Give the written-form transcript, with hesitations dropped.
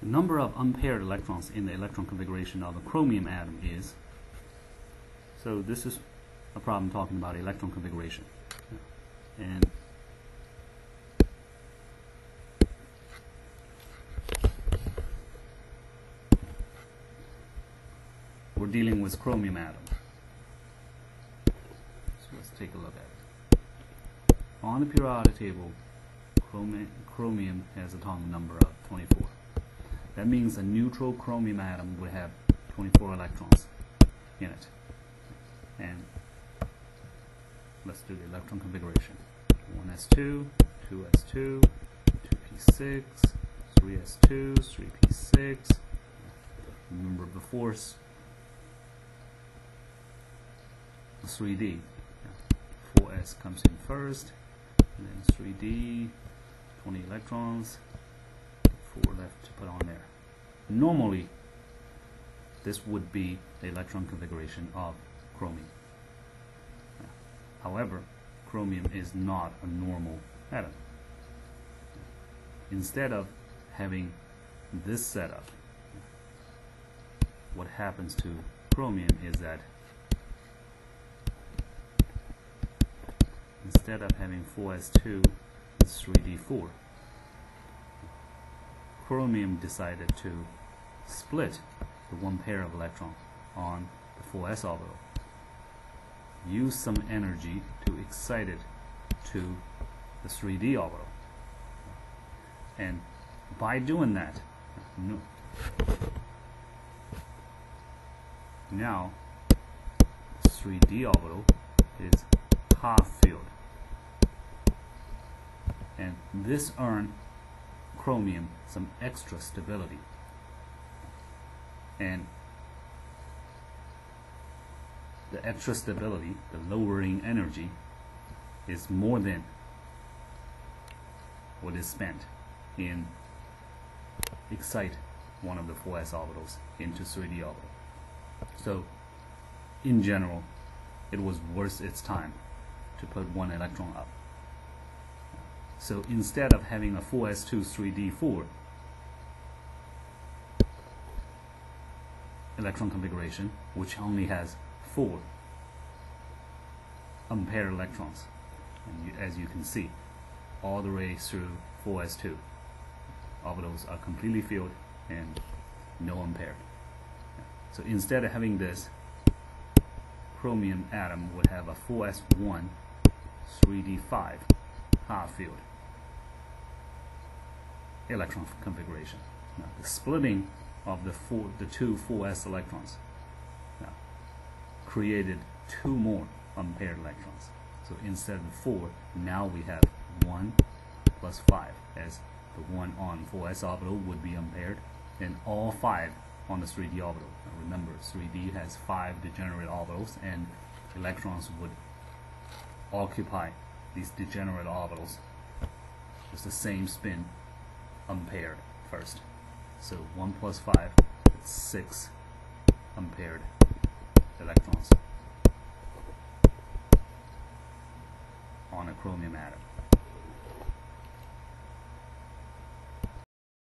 The number of unpaired electrons in the electron configuration of a chromium atom is, so this is a problem talking about electron configuration. And we're dealing with chromium atom. So let's take a look at it. On the periodic table, chromium has an atomic number of 24. That means a neutral chromium atom would have 24 electrons in it. And let's do the electron configuration. 1s2, 2s2, 2p6, 3s2, 3p6. Remember before the 3d. 4s comes in first, and then 3d, 20 electrons, 4 left to put on there. Normally, this would be the electron configuration of chromium. However, chromium is not a normal atom. Instead of having this setup, what happens to chromium is that instead of having 4s2 it's 3d4, chromium decided to split the one pair of electron on the 4s orbital, use some energy to excite it to the 3d orbital, and by doing that, now the 3d orbital is half filled, and this earned chromium some extra stability, and the extra stability, the lowering energy, is more than what is spent in excite one of the 4s orbitals into 3d orbital. So in general, it was worth its time to put one electron up. So instead of having a 4s2 3d4 electron configuration, which only has 4 unpaired electrons, and as you can see, all the way through 4s2 orbitals are completely filled and no unpaired. So instead of having this, chromium atom would have a 4s1 3d5 half filled electron configuration. Now, the splitting of the two 4s electrons now created 2 more unpaired electrons. So instead of 4, now we have 1 plus 5, as the 1 on 4s orbital would be unpaired, and all 5 on the 3d orbital. Now remember, 3d has 5 degenerate orbitals, and electrons would occupy these degenerate orbitals with the same spin unpaired first. So 1 plus 5, that's 6 unpaired electrons on a chromium atom.